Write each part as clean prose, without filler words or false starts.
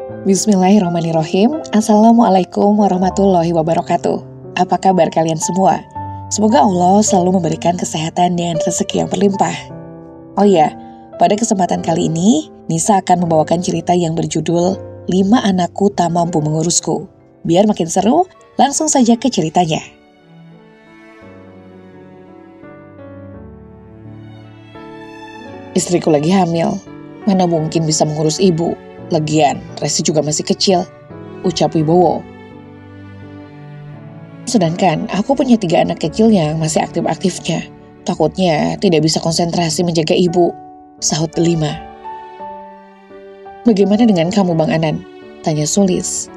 Bismillahirrahmanirrahim. Assalamualaikum warahmatullahi wabarakatuh. Apa kabar kalian semua? Semoga Allah selalu memberikan kesehatan dan rezeki yang berlimpah. Oh ya, pada kesempatan kali ini, Nisa akan membawakan cerita yang berjudul 5 Anakku Tak Mampu Mengurusku. Biar makin seru, langsung saja ke ceritanya. Istriku lagi hamil, mana mungkin bisa mengurus ibu. Lagian, Resi juga masih kecil, ucap Wibowo. Sedangkan aku punya 3 anak kecil yang masih aktif-aktifnya. Takutnya tidak bisa konsentrasi menjaga ibu, sahut kelima. Bagaimana dengan kamu, Bang Anan? Tanya Sulis.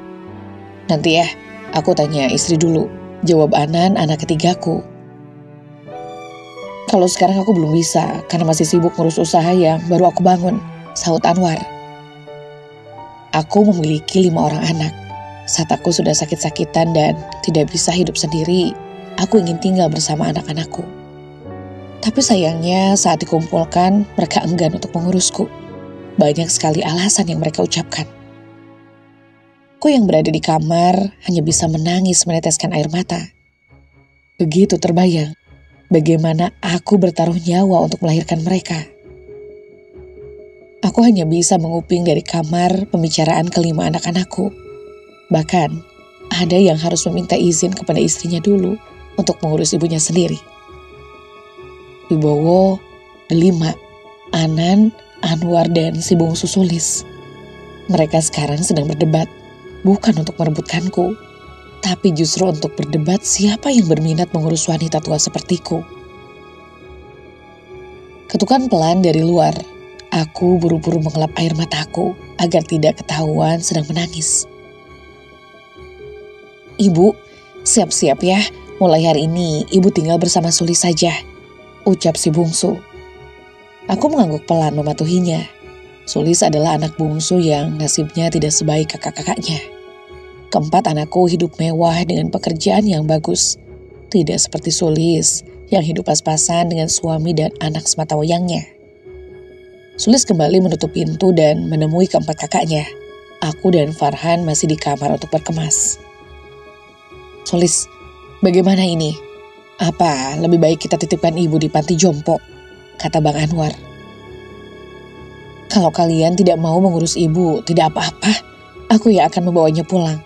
Nanti ya, aku tanya istri dulu, jawab Anan, anak ketigaku. Kalau sekarang aku belum bisa, karena masih sibuk ngurus usaha yang baru aku bangun, sahut Anwar. Aku memiliki 5 orang anak. Saat aku sudah sakit-sakitan dan tidak bisa hidup sendiri, aku ingin tinggal bersama anak-anakku. Tapi sayangnya saat dikumpulkan, mereka enggan untuk mengurusku. Banyak sekali alasan yang mereka ucapkan. Aku yang berada di kamar hanya bisa menangis meneteskan air mata. Begitu terbayang bagaimana aku bertaruh nyawa untuk melahirkan mereka. Aku hanya bisa menguping dari kamar pembicaraan kelima anak-anakku. Bahkan, ada yang harus meminta izin kepada istrinya dulu untuk mengurus ibunya sendiri. Wibowo, Delima, Anan, Anwar, dan si bungsu Sulis. Mereka sekarang sedang berdebat, bukan untuk merebutkanku, tapi justru untuk berdebat siapa yang berminat mengurus wanita tua sepertiku. Ketukan pelan dari luar. Aku buru-buru mengelap air mataku agar tidak ketahuan sedang menangis. Ibu, siap-siap ya. Mulai hari ini ibu tinggal bersama Sulis saja, ucap si bungsu. Aku mengangguk pelan mematuhinya. Sulis adalah anak bungsu yang nasibnya tidak sebaik kakak-kakaknya. Keempat anakku hidup mewah dengan pekerjaan yang bagus. Tidak seperti Sulis yang hidup pas-pasan dengan suami dan anak sematawayangnya. Sulis kembali menutup pintu dan menemui keempat kakaknya. Aku dan Farhan masih di kamar untuk berkemas. Sulis, bagaimana ini? Apa lebih baik kita titipkan ibu di panti jompo? Kata Bang Anwar. Kalau kalian tidak mau mengurus ibu, tidak apa-apa. Aku yang akan membawanya pulang.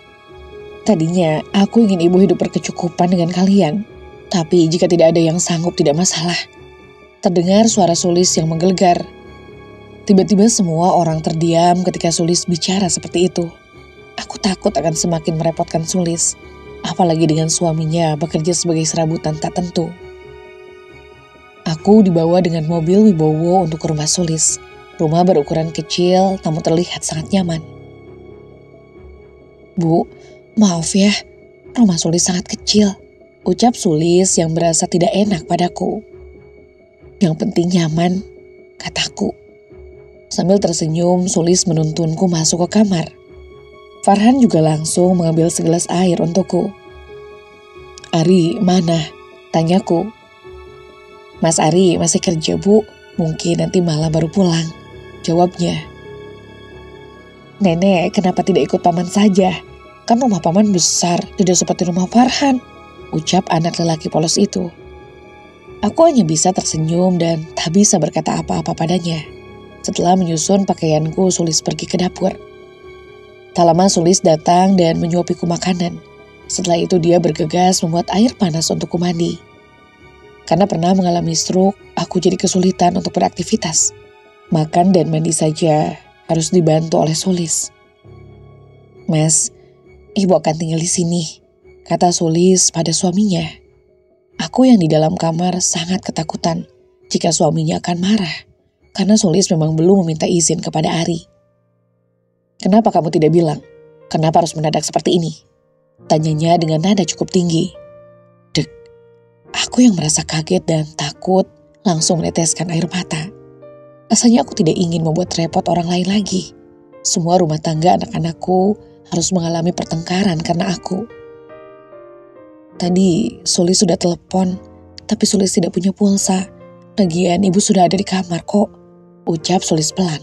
Tadinya aku ingin ibu hidup berkecukupan dengan kalian. Tapi jika tidak ada yang sanggup, tidak masalah. Terdengar suara Sulis yang menggelegar. Tiba-tiba semua orang terdiam ketika Sulis bicara seperti itu. Aku takut akan semakin merepotkan Sulis, apalagi dengan suaminya bekerja sebagai serabutan tak tentu. Aku dibawa dengan mobil Wibowo untuk ke rumah Sulis. Rumah berukuran kecil namun terlihat sangat nyaman. Bu, maaf ya, rumah Sulis sangat kecil, ucap Sulis yang berasa tidak enak padaku. Yang penting nyaman, kataku. Sambil tersenyum, Sulis menuntunku masuk ke kamar. Farhan juga langsung mengambil segelas air untukku. Ari, mana? Tanyaku. Mas Ari masih kerja, Bu. Mungkin nanti malam baru pulang, jawabnya. Nenek, kenapa tidak ikut paman saja? Kan rumah paman besar, tidak seperti rumah Farhan, ucap anak lelaki polos itu. Aku hanya bisa tersenyum dan tak bisa berkata apa-apa padanya. Setelah menyusun pakaianku, Sulis pergi ke dapur. Tak lama Sulis datang dan menyuapiku makanan. Setelah itu dia bergegas membuat air panas untukku mandi. Karena pernah mengalami stroke, aku jadi kesulitan untuk beraktivitas. Makan dan mandi saja harus dibantu oleh Sulis. Mas, ibu akan tinggal di sini, kata Sulis pada suaminya. Aku yang di dalam kamar sangat ketakutan jika suaminya akan marah. Karena Sulis memang belum meminta izin kepada Ari. Kenapa kamu tidak bilang? Kenapa harus mendadak seperti ini? Tanyanya dengan nada cukup tinggi. Dek, aku yang merasa kaget dan takut langsung meneteskan air mata. Rasanya aku tidak ingin membuat repot orang lain lagi. Semua rumah tangga anak-anakku harus mengalami pertengkaran karena aku. Tadi Sulis sudah telepon, tapi Sulis tidak punya pulsa. Lagian ibu sudah ada di kamar kok, ucap Sulis pelan.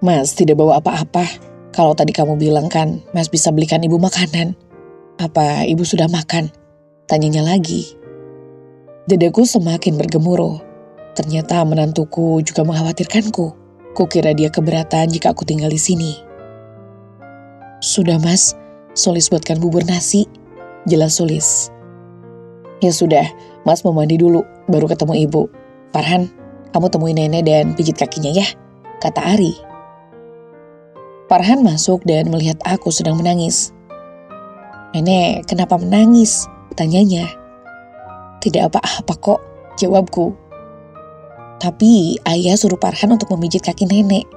Mas tidak bawa apa-apa, Kalau tadi kamu bilang kan, Mas bisa belikan ibu makanan. Apa ibu sudah makan? Tanyanya lagi. Dadaku semakin bergemuruh. Ternyata menantuku juga mengkhawatirkanku. Kukira dia keberatan jika aku tinggal di sini. Sudah Mas, Sulis buatkan bubur nasi. Jelas Sulis. Ya sudah, Mas mau mandi dulu, baru ketemu ibu. Farhan, kamu temuin nenek dan pijit kakinya ya, kata Ari. Farhan masuk dan melihat aku sedang menangis. Nenek, kenapa menangis? Tanyanya. Tidak apa-apa kok, jawabku. Tapi ayah suruh Farhan untuk memijit kaki nenek.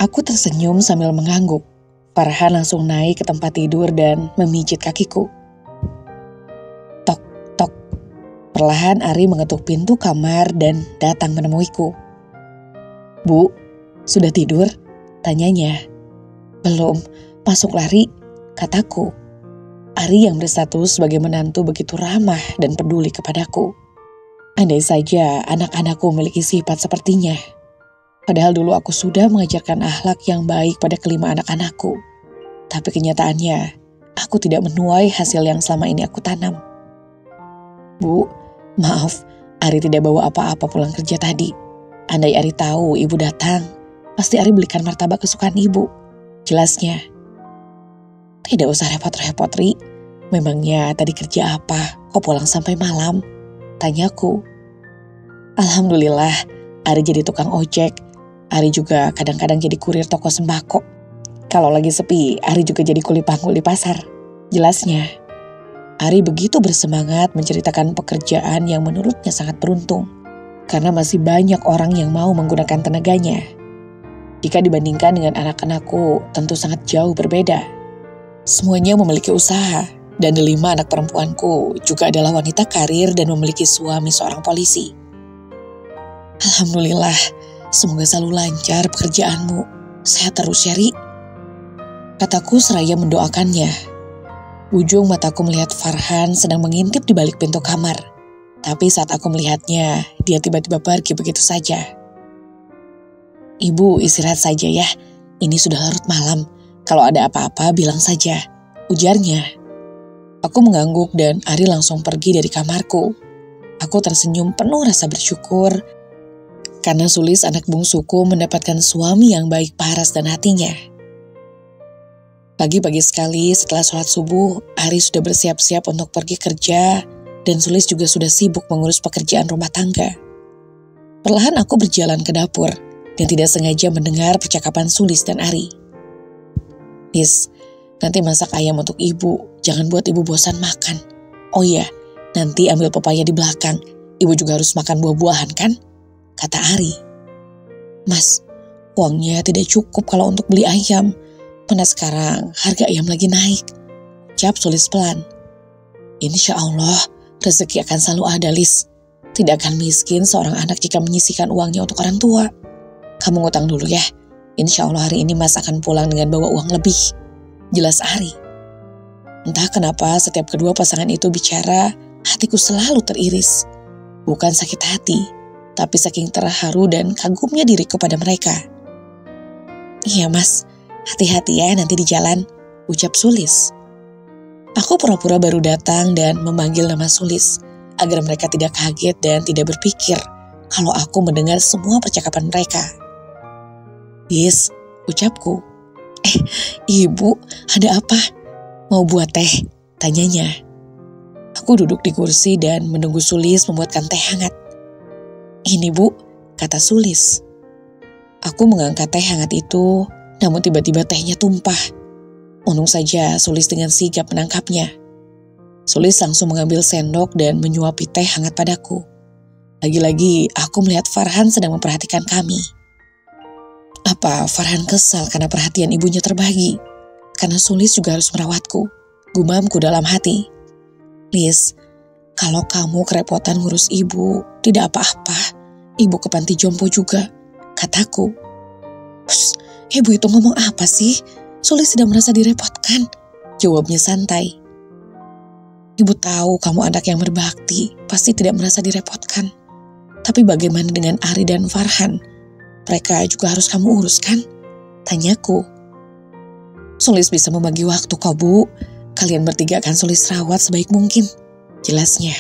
Aku tersenyum sambil mengangguk. Farhan langsung naik ke tempat tidur dan memijit kakiku. Tok, tok. Perlahan Ari mengetuk pintu kamar dan datang menemuiku. Bu, sudah tidur? Tanyanya. Belum, masuk lari, kataku. Ari yang berstatus sebagai menantu begitu ramah dan peduli kepadaku. Andai saja anak-anakku memiliki sifat sepertinya. Padahal dulu aku sudah mengajarkan akhlak yang baik pada kelima anak-anakku. Tapi kenyataannya, aku tidak menuai hasil yang selama ini aku tanam. Bu, maaf, Ari tidak bawa apa-apa pulang kerja tadi. Andai Ari tahu ibu datang, pasti Ari belikan martabak kesukaan ibu. Jelasnya. Tidak usah repot-repot, Ri. Memangnya tadi kerja apa? Kok pulang sampai malam? Tanyaku. Alhamdulillah, Ari jadi tukang ojek. Ari juga kadang-kadang jadi kurir toko sembako. Kalau lagi sepi, Ari juga jadi kuli panggul di pasar. Jelasnya. Ari begitu bersemangat menceritakan pekerjaan yang menurutnya sangat beruntung. Karena masih banyak orang yang mau menggunakan tenaganya. Jika dibandingkan dengan anak-anakku, tentu sangat jauh berbeda. Semuanya memiliki usaha, dan 5 anak perempuanku juga adalah wanita karir dan memiliki suami seorang polisi. Alhamdulillah, semoga selalu lancar pekerjaanmu. Sehat terus ya, Ri. Kataku seraya mendoakannya. Ujung mataku melihat Farhan sedang mengintip di balik pintu kamar. Tapi saat aku melihatnya, dia tiba-tiba pergi begitu saja. Ibu istirahat saja ya, ini sudah larut malam. Kalau ada apa-apa bilang saja, ujarnya. Aku mengangguk dan Ari langsung pergi dari kamarku. Aku tersenyum penuh rasa bersyukur karena Sulis anak bungsuku mendapatkan suami yang baik paras dan hatinya. Pagi-pagi sekali setelah sholat subuh, Ari sudah bersiap-siap untuk pergi kerja dan Sulis juga sudah sibuk mengurus pekerjaan rumah tangga. Perlahan aku berjalan ke dapur dan tidak sengaja mendengar percakapan Sulis dan Ari. Nis, nanti masak ayam untuk ibu, jangan buat ibu bosan makan. Oh iya, nanti ambil pepaya di belakang, ibu juga harus makan buah-buahan kan? Kata Ari. Mas, uangnya tidak cukup kalau untuk beli ayam. Mana sekarang harga ayam lagi naik. Ucap Sulis pelan. Insya Allah, rezeki akan selalu ada, Lis. Tidak akan miskin seorang anak jika menyisihkan uangnya untuk orang tua. Kamu ngutang dulu ya. Insya Allah hari ini Mas akan pulang dengan bawa uang lebih. Jelas Ari. Entah kenapa setiap kedua pasangan itu bicara, hatiku selalu teriris. Bukan sakit hati, tapi saking terharu dan kagumnya diriku pada mereka. Iya Mas, hati-hati ya nanti di jalan, ucap Sulis. Aku pura-pura baru datang dan memanggil nama Sulis, agar mereka tidak kaget dan tidak berpikir kalau aku mendengar semua percakapan mereka. Yes, ucapku. Ibu, ada apa? Mau buat teh? Tanyanya. Aku duduk di kursi dan menunggu Sulis membuatkan teh hangat. Ini Bu, kata Sulis. Aku mengangkat teh hangat itu, namun tiba-tiba tehnya tumpah. Untung saja Sulis dengan sigap menangkapnya. Sulis langsung mengambil sendok dan menyuapi teh hangat padaku. Lagi-lagi aku melihat Farhan sedang memperhatikan kami. Apa Farhan kesal karena perhatian ibunya terbagi? Karena Sulis juga harus merawatku. Gumamku dalam hati. Lis, kalau kamu kerepotan ngurus ibu, tidak apa-apa. Ibu ke panti jompo juga, kataku. Psst, ibu itu ngomong apa sih? Sulis tidak merasa direpotkan, jawabnya santai. Ibu tahu kamu anak yang berbakti, pasti tidak merasa direpotkan. Tapi bagaimana dengan Ari dan Farhan? Mereka juga harus kamu uruskan? Tanyaku. Sulis bisa membagi waktu kok, Bu. Kalian bertiga akan Sulis rawat sebaik mungkin, jelasnya.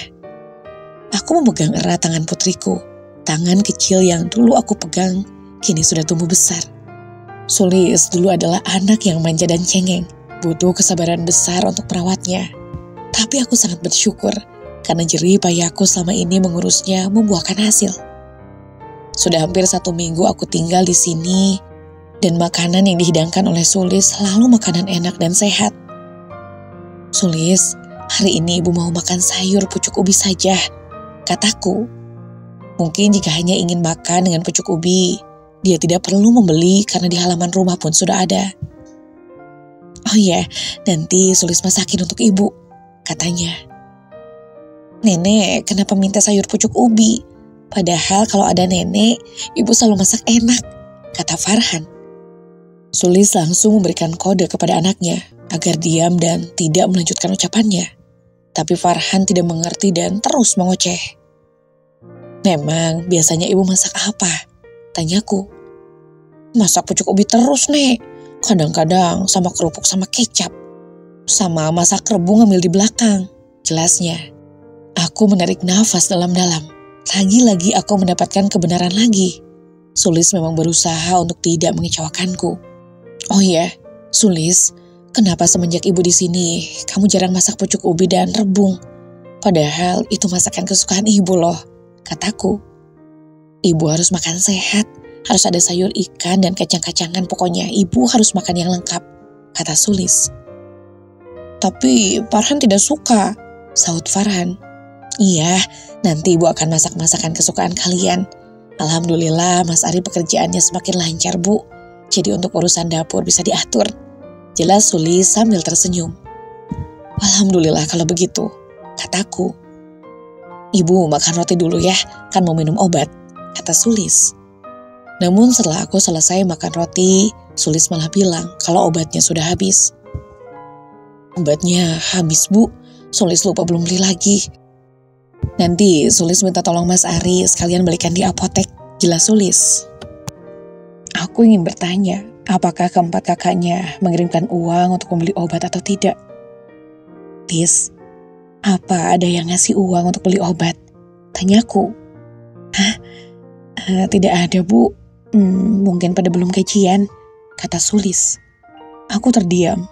Aku memegang erat tangan putriku. Tangan kecil yang dulu aku pegang, kini sudah tumbuh besar. Sulis dulu adalah anak yang manja dan cengeng. Butuh kesabaran besar untuk merawatnya. Tapi aku sangat bersyukur karena jerih payahku selama ini mengurusnya membuahkan hasil. Sudah hampir 1 minggu aku tinggal di sini dan makanan yang dihidangkan oleh Sulis selalu makanan enak dan sehat. Sulis, hari ini ibu mau makan sayur pucuk ubi saja, kataku. Mungkin jika hanya ingin makan dengan pucuk ubi, dia tidak perlu membeli karena di halaman rumah pun sudah ada. Oh iya, nanti Sulis masakin untuk ibu, katanya. Nenek, kenapa minta sayur pucuk ubi? Padahal kalau ada nenek, ibu selalu masak enak, kata Farhan. Sulis langsung memberikan kode kepada anaknya agar diam dan tidak melanjutkan ucapannya. Tapi Farhan tidak mengerti dan terus mengoceh. Memang biasanya ibu masak apa? Tanyaku. Masak pucuk ubi terus, Nek. Kadang-kadang sama kerupuk sama kecap. Sama masak rebung ngambil di belakang, jelasnya. Aku menarik nafas dalam-dalam. Lagi-lagi aku mendapatkan kebenaran lagi. Sulis memang berusaha untuk tidak mengecewakanku. Oh iya, Sulis, kenapa semenjak ibu di sini kamu jarang masak pucuk ubi dan rebung? Padahal itu masakan kesukaan ibu loh, kataku. Ibu harus makan sehat, harus ada sayur ikan dan kacang-kacangan, pokoknya ibu harus makan yang lengkap, kata Sulis. Tapi Farhan tidak suka, sahut Farhan. Iya, nanti ibu akan masak masakan kesukaan kalian. Alhamdulillah Mas Ari pekerjaannya semakin lancar, Bu. Jadi untuk urusan dapur bisa diatur, jelas Sulis sambil tersenyum. Alhamdulillah kalau begitu, kataku. Ibu makan roti dulu ya, kan mau minum obat, kata Sulis. Namun setelah aku selesai makan roti, Sulis malah bilang kalau obatnya sudah habis. Obatnya habis, Bu. Sulis lupa belum beli lagi. Nanti Sulis minta tolong Mas Ari sekalian belikan di apotek, jelas Sulis. Aku ingin bertanya, apakah keempat kakaknya mengirimkan uang untuk membeli obat atau tidak? Tis, apa ada yang ngasih uang untuk beli obat? Tanyaku. Hah? Tidak ada, Bu. Mungkin pada belum gajian, kata Sulis. Aku terdiam.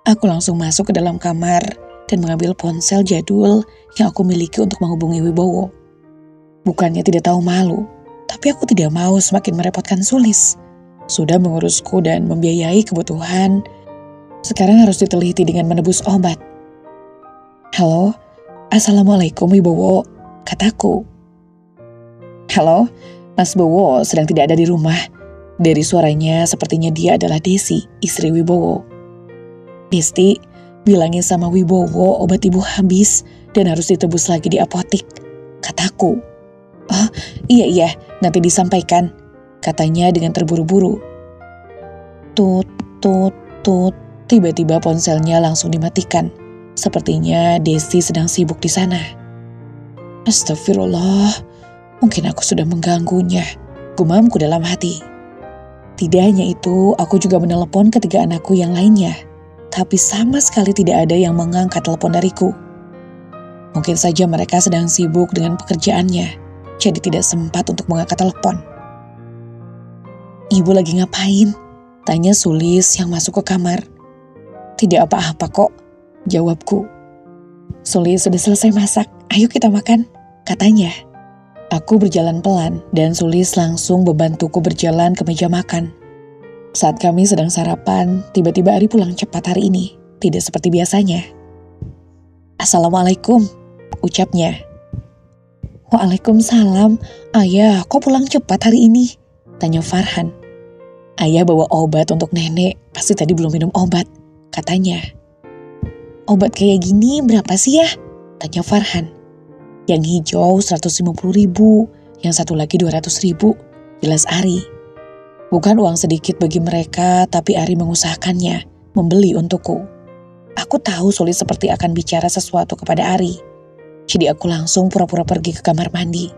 Aku langsung masuk ke dalam kamar dan mengambil ponsel jadul yang aku miliki untuk menghubungi Wibowo. Bukannya tidak tahu malu, tapi aku tidak mau semakin merepotkan Sulis. Sudah mengurusku dan membiayai kebutuhan, sekarang harus diteliti dengan menebus obat. Halo, Assalamualaikum Wibowo, kataku. Halo, Mas Bowo sedang tidak ada di rumah. Dari suaranya sepertinya dia adalah Desi, istri Wibowo. Desti, bilangin sama Wibowo obat ibu habis dan harus ditebus lagi di apotik, kataku. Oh iya, nanti disampaikan, katanya dengan terburu-buru. Tut, tiba-tiba ponselnya langsung dimatikan. Sepertinya Desti sedang sibuk di sana. Astagfirullah, mungkin aku sudah mengganggunya, gumamku dalam hati. Tidak hanya itu, aku juga menelepon ketiga anakku yang lainnya. Tapi sama sekali tidak ada yang mengangkat telepon dariku. Mungkin saja mereka sedang sibuk dengan pekerjaannya, jadi tidak sempat untuk mengangkat telepon. Ibu lagi ngapain? Tanya Sulis yang masuk ke kamar. Tidak apa-apa kok, jawabku. Sulis sudah selesai masak, ayo kita makan, katanya. Aku berjalan pelan dan Sulis langsung membantuku berjalan ke meja makan. Saat kami sedang sarapan, tiba-tiba Ari pulang cepat hari ini, tidak seperti biasanya. Assalamualaikum, ucapnya. Waalaikumsalam, Ayah kok pulang cepat hari ini? Tanya Farhan. Ayah bawa obat untuk nenek, pasti tadi belum minum obat, katanya. Obat kayak gini berapa sih ya? Tanya Farhan. Yang hijau 150.000, yang satu lagi 200.000, jelas Ari. Bukan uang sedikit bagi mereka, tapi Ari mengusahakannya, membeli untukku. Aku tahu Sulis seperti akan bicara sesuatu kepada Ari. Jadi aku langsung pura-pura pergi ke kamar mandi.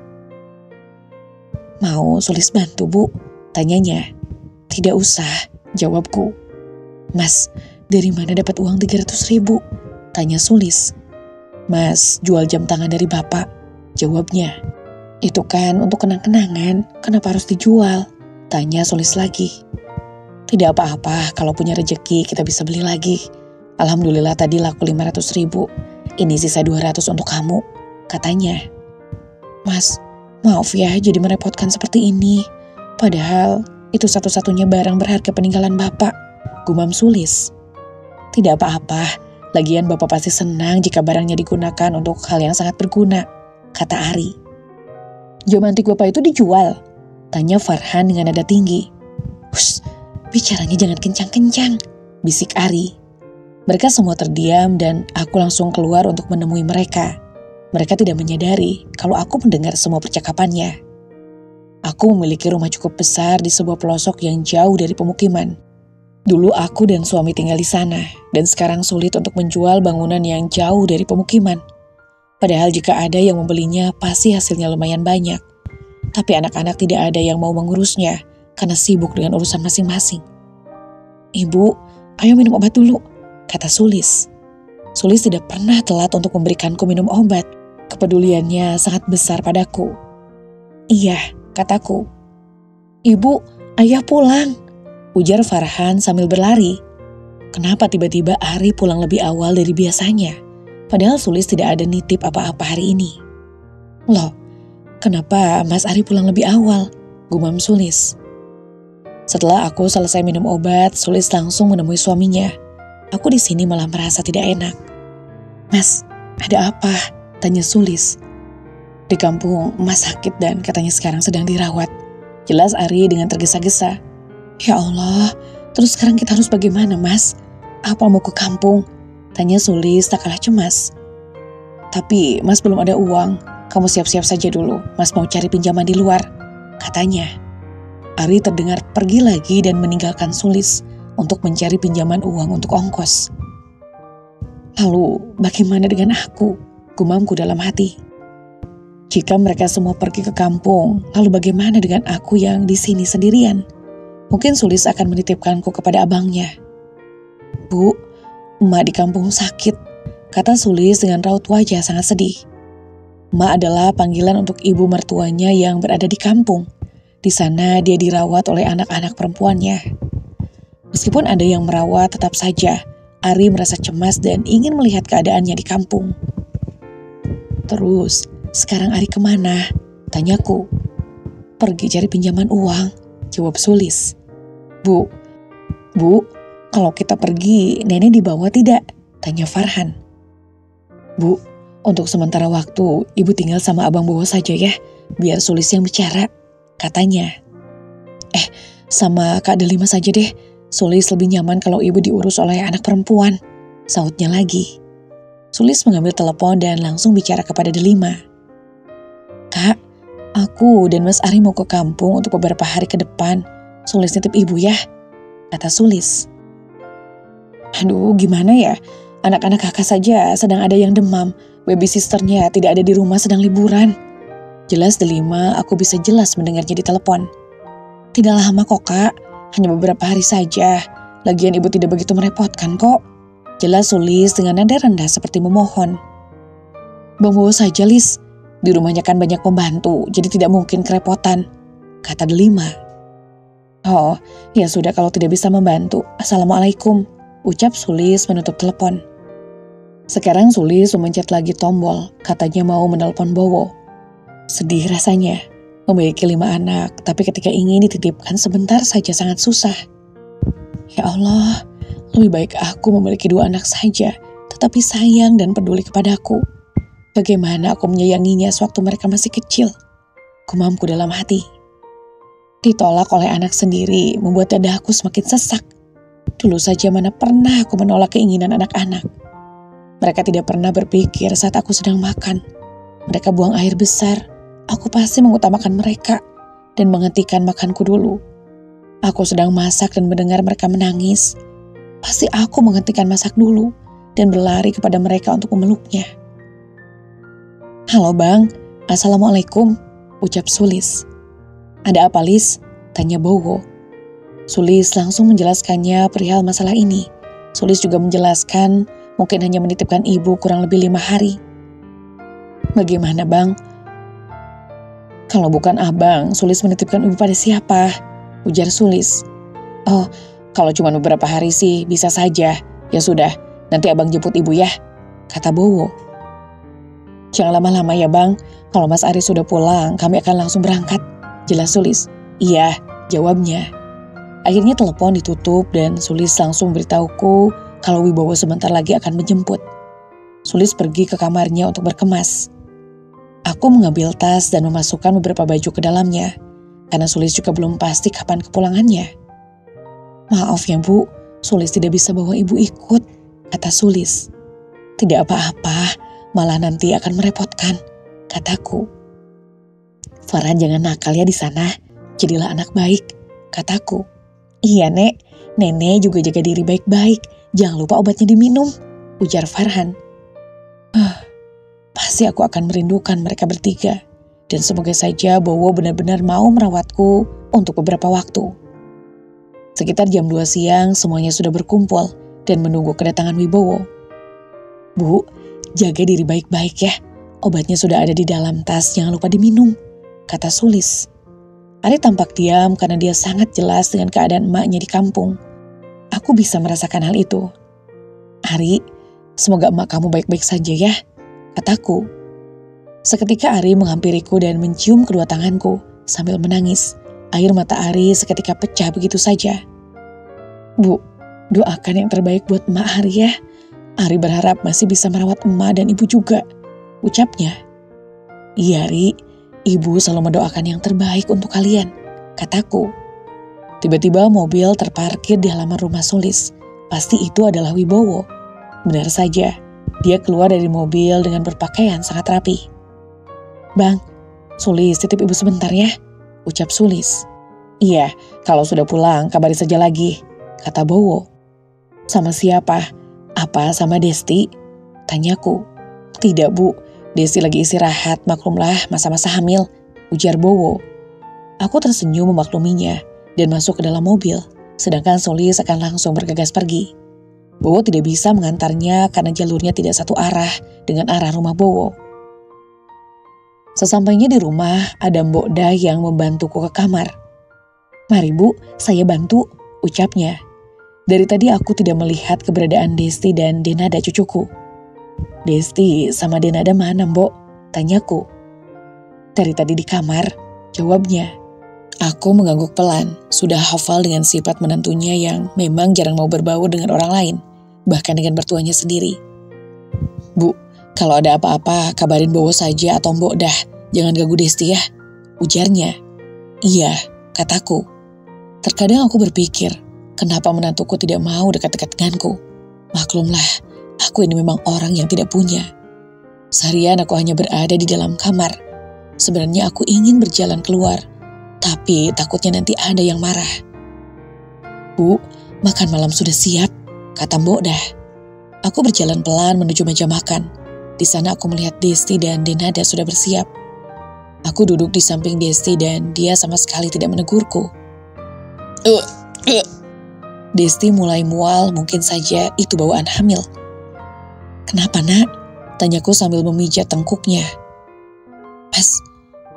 Mau Sulis bantu, Bu? Tanyanya. Tidak usah, jawabku. Mas, Dari mana dapat uang 300.000? Tanya Sulis. Mas, jual jam tangan dari bapak, jawabnya. Itu kan untuk kenang-kenangan, kenapa harus dijual? Tanya Sulis lagi. Tidak apa-apa, kalau punya rejeki kita bisa beli lagi. Alhamdulillah tadi laku 500.000, ini sisa 200 untuk kamu, katanya. Mas, maaf ya jadi merepotkan seperti ini. Padahal itu satu-satunya barang berharga peninggalan bapak, gumam Sulis. Tidak apa-apa, lagian bapak pasti senang jika barangnya digunakan untuk hal yang sangat berguna, kata Ari. Jam antik bapak itu dijual? Tanya Farhan dengan nada tinggi. Hush, bicaranya jangan kencang-kencang, bisik Ari. Mereka semua terdiam dan aku langsung keluar untuk menemui mereka. Mereka tidak menyadari kalau aku mendengar semua percakapannya. Aku memiliki rumah cukup besar di sebuah pelosok yang jauh dari pemukiman. Dulu aku dan suami tinggal di sana, dan sekarang sulit untuk menjual bangunan yang jauh dari pemukiman. Padahal jika ada yang membelinya, pasti hasilnya lumayan banyak. Tapi anak-anak tidak ada yang mau mengurusnya, karena sibuk dengan urusan masing-masing. Ibu, ayo minum obat dulu, kata Sulis. Sulis tidak pernah telat untuk memberikanku minum obat. Kepeduliannya sangat besar padaku. Iya, kataku. Ibu, ayah pulang, ujar Farhan sambil berlari. Kenapa tiba-tiba Ari pulang lebih awal dari biasanya? Padahal Sulis tidak ada nitip apa-apa hari ini. Loh, kenapa Mas Ari pulang lebih awal? Gumam Sulis. Setelah aku selesai minum obat, Sulis langsung menemui suaminya. Aku di sini malah merasa tidak enak. Mas, ada apa? Tanya Sulis. Di kampung Mas sakit dan katanya sekarang sedang dirawat. Jelas Ari dengan tergesa-gesa. Ya Allah, terus sekarang kita harus bagaimana, Mas? Apa mau ke kampung? Tanya Sulis tak kalah cemas. Tapi Mas belum ada uang. Kamu siap-siap saja dulu. Mas mau cari pinjaman di luar, katanya. Ari terdengar pergi lagi dan meninggalkan Sulis untuk mencari pinjaman uang untuk ongkos. Lalu bagaimana dengan aku? Gumamku dalam hati. Jika mereka semua pergi ke kampung, lalu bagaimana dengan aku yang di sini sendirian? Mungkin Sulis akan menitipkanku kepada abangnya. Bu, emak di kampung sakit, kata Sulis dengan raut wajah sangat sedih. Emak adalah panggilan untuk ibu mertuanya yang berada di kampung. Di sana dia dirawat oleh anak-anak perempuannya. Meskipun ada yang merawat, tetap saja Ari merasa cemas dan ingin melihat keadaannya di kampung. Terus, sekarang Ari kemana? Tanyaku. Pergi cari pinjaman uang, jawab Sulis. Bu, kalau kita pergi, nenek dibawa tidak? Tanya Farhan. Bu, untuk sementara waktu, ibu tinggal sama abang Bowo saja ya, biar Sulis yang bicara, katanya. Sama Kak Delima saja deh, Sulis lebih nyaman kalau ibu diurus oleh anak perempuan, sautnya lagi. Sulis mengambil telepon dan langsung bicara kepada Delima. Kak, aku dan Mas Ari mau ke kampung untuk beberapa hari ke depan. Sulis nitip ibu ya, kata Sulis. Aduh, gimana ya? Anak-anak kakak saja sedang ada yang demam. Baby sisternya tidak ada di rumah sedang liburan. Jelas Delima, aku bisa jelas mendengarnya di telepon. Tidak lama kok kak, hanya beberapa hari saja. Lagian ibu tidak begitu merepotkan kok. Jelas Sulis dengan nada rendah seperti memohon. Bang Bowo saja Lis, di rumahnya kan banyak pembantu, jadi tidak mungkin kerepotan, kata Delima. Oh, ya sudah kalau tidak bisa membantu. Assalamualaikum, ucap Sulis menutup telepon. Sekarang Sulis memencet lagi tombol, katanya mau menelpon Bowo. Sedih rasanya, memiliki 5 anak, tapi ketika ingin dititipkan sebentar saja sangat susah. Ya Allah, lebih baik aku memiliki 2 anak saja, tetapi sayang dan peduli kepadaku. Bagaimana aku menyayanginya sewaktu mereka masih kecil? Gumamku dalam hati. Ditolak oleh anak sendiri membuat dadaku semakin sesak. Dulu saja mana pernah aku menolak keinginan anak-anak. Mereka tidak pernah berpikir saat aku sedang makan. Mereka buang air besar, aku pasti mengutamakan mereka dan menghentikan makanku dulu. Aku sedang masak dan mendengar mereka menangis. Pasti aku menghentikan masak dulu dan berlari kepada mereka untuk memeluknya. Halo bang, Assalamualaikum, ucap Sulis. Ada apa Lis? Tanya Bowo. Sulis langsung menjelaskannya perihal masalah ini. Sulis juga menjelaskan mungkin hanya menitipkan ibu kurang lebih 5 hari. Bagaimana bang? Kalau bukan abang, Sulis menitipkan ibu pada siapa? Ujar Sulis. Oh, kalau cuma beberapa hari sih bisa saja. Ya sudah, nanti abang jemput ibu ya, kata Bowo. Jangan lama-lama ya bang, kalau Mas Ari sudah pulang kami akan langsung berangkat, jelas Sulis. Iya, jawabnya. Akhirnya telepon ditutup dan Sulis langsung beritahuku kalau Wibowo sebentar lagi akan menjemput. Sulis pergi ke kamarnya untuk berkemas. Aku mengambil tas dan memasukkan beberapa baju ke dalamnya, karena Sulis juga belum pasti kapan kepulangannya. Maaf ya Bu, Sulis tidak bisa bawa ibu ikut, kata Sulis. Tidak apa-apa, malah nanti akan merepotkan, kataku. Farhan jangan nakal ya di sana, jadilah anak baik, kataku. Iya Nek, Nenek juga jaga diri baik-baik, jangan lupa obatnya diminum, ujar Farhan. Pasti aku akan merindukan mereka bertiga, dan semoga saja Bowo benar-benar mau merawatku untuk beberapa waktu. Sekitar jam 2 siang semuanya sudah berkumpul dan menunggu kedatangan Wibowo. Bu, jaga diri baik-baik ya, obatnya sudah ada di dalam tas, jangan lupa diminum, kata Sulis. Ari tampak diam karena dia sangat jelas dengan keadaan emaknya di kampung. Aku bisa merasakan hal itu. Ari, semoga emak kamu baik-baik saja ya, kataku. Seketika Ari menghampiriku dan mencium kedua tanganku sambil menangis. Air mata Ari seketika pecah begitu saja. Bu, doakan yang terbaik buat emak Ari ya. Ari berharap masih bisa merawat emak dan ibu juga, ucapnya. Iya Ari, ibu selalu mendoakan yang terbaik untuk kalian, kataku. Tiba-tiba mobil terparkir di halaman rumah Sulis. Pasti itu adalah Wibowo. Benar saja, dia keluar dari mobil dengan berpakaian sangat rapi. Bang, Sulis titip ibu sebentar ya, ucap Sulis. Iya, kalau sudah pulang kabari saja lagi, kata Bowo. Sama siapa? Apa sama Desti? Tanyaku. Tidak Bu, Desti lagi istirahat, maklumlah masa-masa hamil, ujar Bowo. Aku tersenyum memakluminya dan masuk ke dalam mobil, sedangkan Sulis akan langsung bergegas pergi. Bowo tidak bisa mengantarnya karena jalurnya tidak satu arah dengan arah rumah Bowo. Sesampainya di rumah, ada Mbok Dah yang membantuku ke kamar. Mari Bu, saya bantu, ucapnya. Dari tadi aku tidak melihat keberadaan Desti dan Denada cucuku. Desti sama Denada mana Mbok? Tanyaku. Dari tadi di kamar, jawabnya. Aku mengangguk pelan, sudah hafal dengan sifat menantunya yang memang jarang mau berbaur dengan orang lain, bahkan dengan mertuanya sendiri. Bu, kalau ada apa-apa kabarin Bowo saja atau Mbok Dah, jangan ganggu Desti ya, ujarnya. Iya, kataku. Terkadang aku berpikir, kenapa menantuku tidak mau dekat-dekat denganku? Maklumlah, aku ini memang orang yang tidak punya. Seharian aku hanya berada di dalam kamar. Sebenarnya aku ingin berjalan keluar, tapi takutnya nanti ada yang marah. Bu, makan malam sudah siap, kata Mbok Dah. Aku berjalan pelan menuju meja makan. Di sana aku melihat Desti dan Denada sudah bersiap. Aku duduk di samping Desti dan dia sama sekali tidak menegurku. Desti mulai mual, mungkin saja itu bawaan hamil. Kenapa nak? Tanyaku sambil memijat tengkuknya. Mas,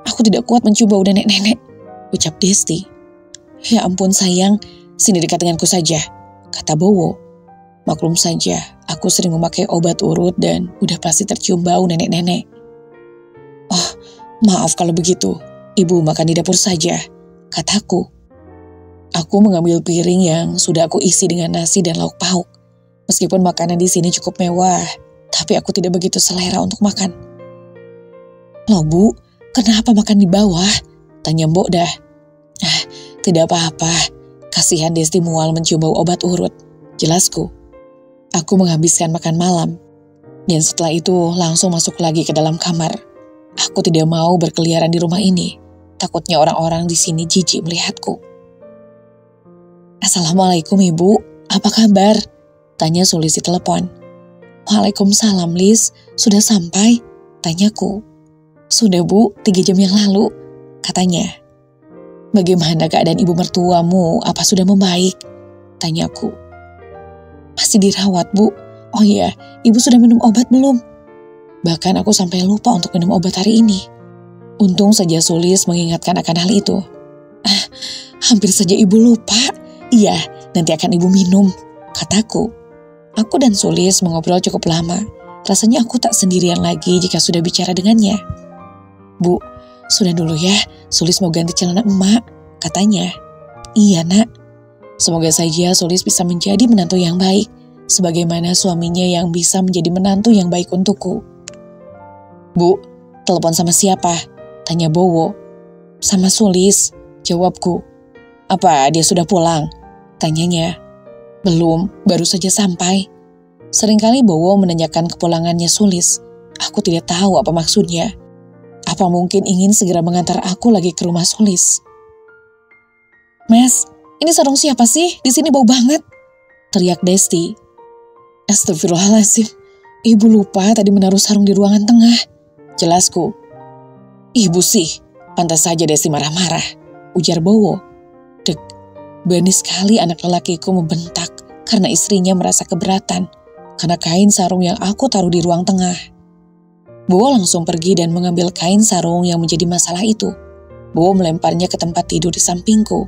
aku tidak kuat mencium bau nenek-nenek, ucap Desti. Ya ampun sayang, sini dekat denganku saja, kata Bowo. Maklum saja, aku sering memakai obat urut dan udah pasti tercium bau nenek-nenek. Oh, maaf kalau begitu, ibu makan di dapur saja, kataku. Aku mengambil piring yang sudah aku isi dengan nasi dan lauk pauk. Meskipun makanan di sini cukup mewah, tapi aku tidak begitu selera untuk makan. Loh Bu, kenapa makan di bawah? Tanya Mbok Dah. Tidak apa-apa, kasihan Desti mual mencium bau obat urut, jelasku. Aku menghabiskan makan malam, dan setelah itu langsung masuk lagi ke dalam kamar. Aku tidak mau berkeliaran di rumah ini, takutnya orang-orang di sini jijik melihatku. Assalamualaikum Ibu, apa kabar? Tanya Sulis di telepon. Waalaikumsalam Lis, sudah sampai? Tanyaku. Sudah Bu, 3 jam yang lalu, katanya. Bagaimana keadaan ibu mertuamu, apa sudah membaik? Tanyaku. Masih dirawat, Bu. Oh iya, Ibu sudah minum obat belum? Bahkan aku sampai lupa untuk minum obat hari ini. Untung saja Sulis mengingatkan akan hal itu. Hampir saja Ibu lupa. Iya, nanti akan Ibu minum, kataku. Aku dan Sulis mengobrol cukup lama. Rasanya aku tak sendirian lagi jika sudah bicara dengannya. Bu, sudah dulu ya, Sulis mau ganti celana emak, katanya. Iya nak, semoga saja Sulis bisa menjadi menantu yang baik, sebagaimana suaminya yang bisa menjadi menantu yang baik untukku. Bu, telepon sama siapa? Tanya Bowo. Sama Sulis, jawabku. Apa dia sudah pulang? Tanyanya. Belum, baru saja sampai. Seringkali Bowo menanyakan kepulangannya Sulis. Aku tidak tahu apa maksudnya. Apa mungkin ingin segera mengantar aku lagi ke rumah Sulis? Mas, ini sarung siapa sih? Di sini bau banget. Teriak Desti. Astagfirullahaladzim. Ibu lupa tadi menaruh sarung di ruangan tengah. Jelasku. Ibu sih, pantas saja Desti marah-marah. Ujar Bowo. Dek, berani sekali anak lelakiku membentak karena istrinya merasa keberatan karena kain sarung yang aku taruh di ruang tengah. Bowo langsung pergi dan mengambil kain sarung yang menjadi masalah itu. Bowo melemparnya ke tempat tidur di sampingku.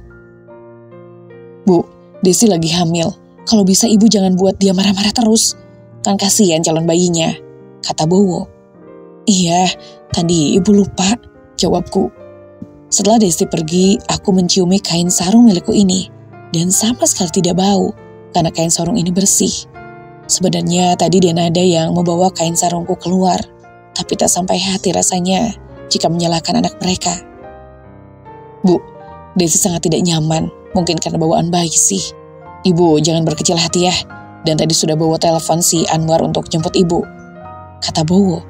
Bu, Desi lagi hamil. Kalau bisa ibu jangan buat dia marah-marah terus. Kan kasihan calon bayinya, kata Bowo. Iya, tadi ibu lupa, jawabku. Setelah Desti pergi, aku menciumi kain sarung milikku ini. Dan sama sekali tidak bau, karena kain sarung ini bersih. Sebenarnya tadi dia nada yang membawa kain sarungku keluar. Tapi tak sampai hati rasanya jika menyalahkan anak mereka. Bu, Desi sangat tidak nyaman, mungkin karena bawaan bayi sih. Ibu jangan berkecil hati ya, dan tadi sudah bawa telepon si Anwar untuk jemput ibu, kata Bowo.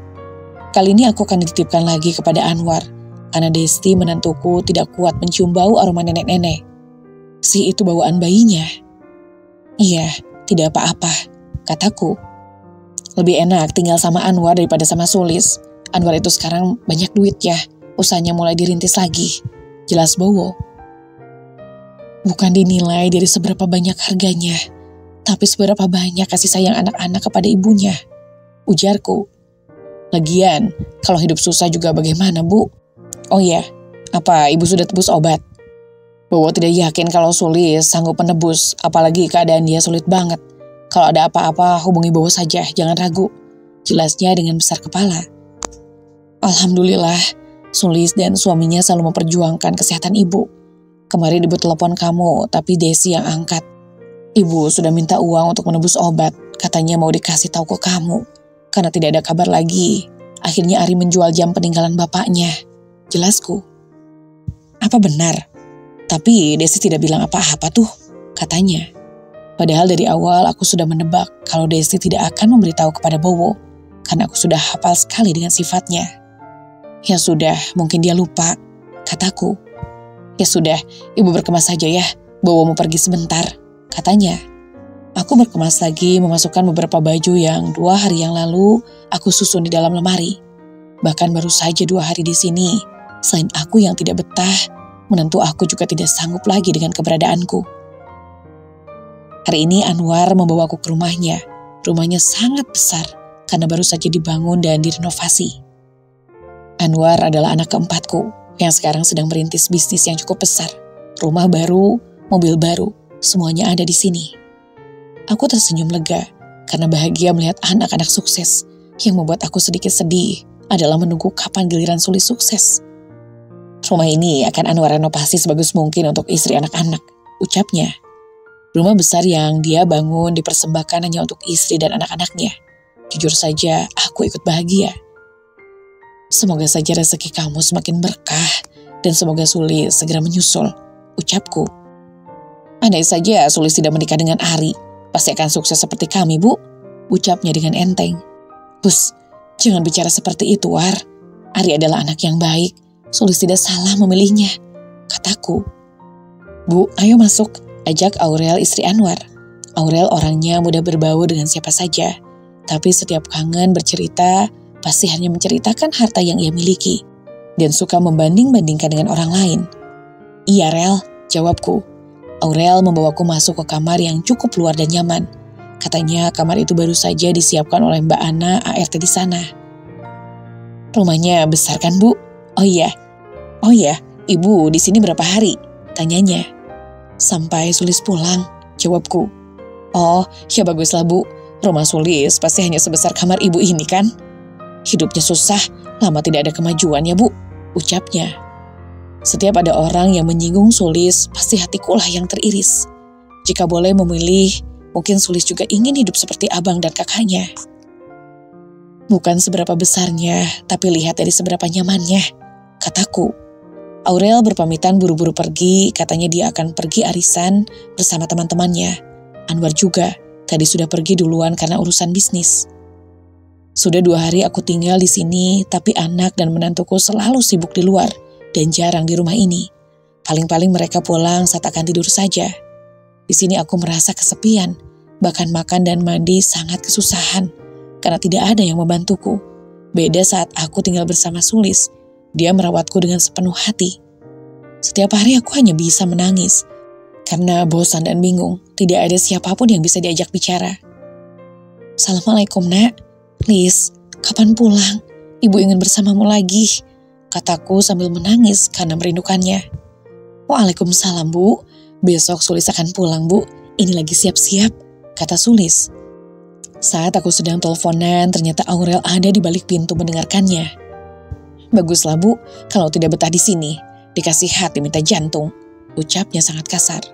Kali ini aku akan dititipkan lagi kepada Anwar, karena Desti menantuku tidak kuat mencium bau aroma nenek-nenek. Si itu bawaan bayinya. Iya, tidak apa-apa, kataku. Lebih enak tinggal sama Anwar daripada sama Sulis. Anwar itu sekarang banyak duit ya, usahanya mulai dirintis lagi, jelas Bowo. Bukan dinilai dari seberapa banyak harganya, tapi seberapa banyak kasih sayang anak-anak kepada ibunya, ujarku. Lagian, kalau hidup susah juga bagaimana, Bu? Oh iya, apa ibu sudah tebus obat? Bowo tidak yakin kalau Sulis sanggup menebus, apalagi keadaan dia sulit banget. Kalau ada apa-apa hubungi Bowo saja, jangan ragu, jelasnya dengan besar kepala. Alhamdulillah, Sulis dan suaminya selalu memperjuangkan kesehatan ibu. Kemarin ibu telepon kamu, tapi Desi yang angkat. Ibu sudah minta uang untuk menebus obat, katanya mau dikasih tahu ke kamu. Karena tidak ada kabar lagi, akhirnya Ari menjual jam peninggalan bapaknya, jelasku. Apa benar? Tapi Desi tidak bilang apa-apa tuh, katanya. Padahal dari awal aku sudah menebak kalau Desi tidak akan memberitahu kepada Bowo, karena aku sudah hafal sekali dengan sifatnya. Ya sudah, mungkin dia lupa, kataku. Ya sudah, ibu berkemas saja ya, Bowo mau pergi sebentar, katanya. Aku berkemas lagi memasukkan beberapa baju yang 2 hari yang lalu aku susun di dalam lemari. Bahkan baru saja 2 hari di sini, selain aku yang tidak betah, menentu aku juga tidak sanggup lagi dengan keberadaanku. Hari ini Anwar membawaku ke rumahnya. Rumahnya sangat besar karena baru saja dibangun dan direnovasi. Anwar adalah anak keempatku yang sekarang sedang merintis bisnis yang cukup besar. Rumah baru, mobil baru, semuanya ada di sini. Aku tersenyum lega karena bahagia melihat anak-anak sukses. Yang membuat aku sedikit sedih adalah menunggu kapan giliran Sulis sukses. Rumah ini akan Anwar renovasi sebagus mungkin untuk istri anak-anak, ucapnya. Rumah besar yang dia bangun dipersembahkan hanya untuk istri dan anak-anaknya. Jujur saja, aku ikut bahagia. Semoga saja rezeki kamu semakin berkah dan semoga Sulis segera menyusul, ucapku. Andai saja Sulis tidak menikah dengan Ari, pasti akan sukses seperti kami, Bu, ucapnya dengan enteng. Hus, jangan bicara seperti itu, War. Ari adalah anak yang baik, Sulis tidak salah memilihnya, kataku. Bu, ayo masuk, ajak Aurel istri Anwar. Aurel orangnya mudah berbau dengan siapa saja, tapi setiap kangen bercerita, pasti hanya menceritakan harta yang ia miliki, dan suka membanding-bandingkan dengan orang lain. Iya, Rel, jawabku. Aurel membawaku masuk ke kamar yang cukup luar dan nyaman. Katanya kamar itu baru saja disiapkan oleh Mbak Ana ART di sana. Rumahnya besar kan, Bu? Oh iya, Ibu di sini berapa hari? Tanyanya. Sampai Sulis pulang, jawabku. Oh, ya baguslah, Bu. Rumah Sulis pasti hanya sebesar kamar Ibu ini kan? Hidupnya susah, lama tidak ada kemajuan ya, Bu, ucapnya. Setiap ada orang yang menyinggung Sulis, pasti hatikulah yang teriris. Jika boleh memilih, mungkin Sulis juga ingin hidup seperti abang dan kakaknya. Bukan seberapa besarnya, tapi lihat dari seberapa nyamannya, kataku. Aurel berpamitan buru-buru pergi, katanya dia akan pergi arisan bersama teman-temannya. Anwar juga, tadi sudah pergi duluan karena urusan bisnis. Sudah 2 hari aku tinggal di sini, tapi anak dan menantuku selalu sibuk di luar dan jarang di rumah ini. Paling-paling mereka pulang saat akan tidur saja. Di sini aku merasa kesepian, bahkan makan dan mandi sangat kesusahan karena tidak ada yang membantuku. Beda saat aku tinggal bersama Sulis, dia merawatku dengan sepenuh hati. Setiap hari aku hanya bisa menangis karena bosan dan bingung, tidak ada siapapun yang bisa diajak bicara. Assalamualaikum, Nak. Please, kapan pulang? Ibu ingin bersamamu lagi, kataku sambil menangis karena merindukannya. Waalaikumsalam, Bu. Besok Sulis akan pulang, Bu. Ini lagi siap-siap, kata Sulis. Saat aku sedang teleponan, ternyata Aurel ada di balik pintu mendengarkannya. Baguslah, Bu, kalau tidak betah di sini. Dikasih hati minta jantung, ucapnya sangat kasar.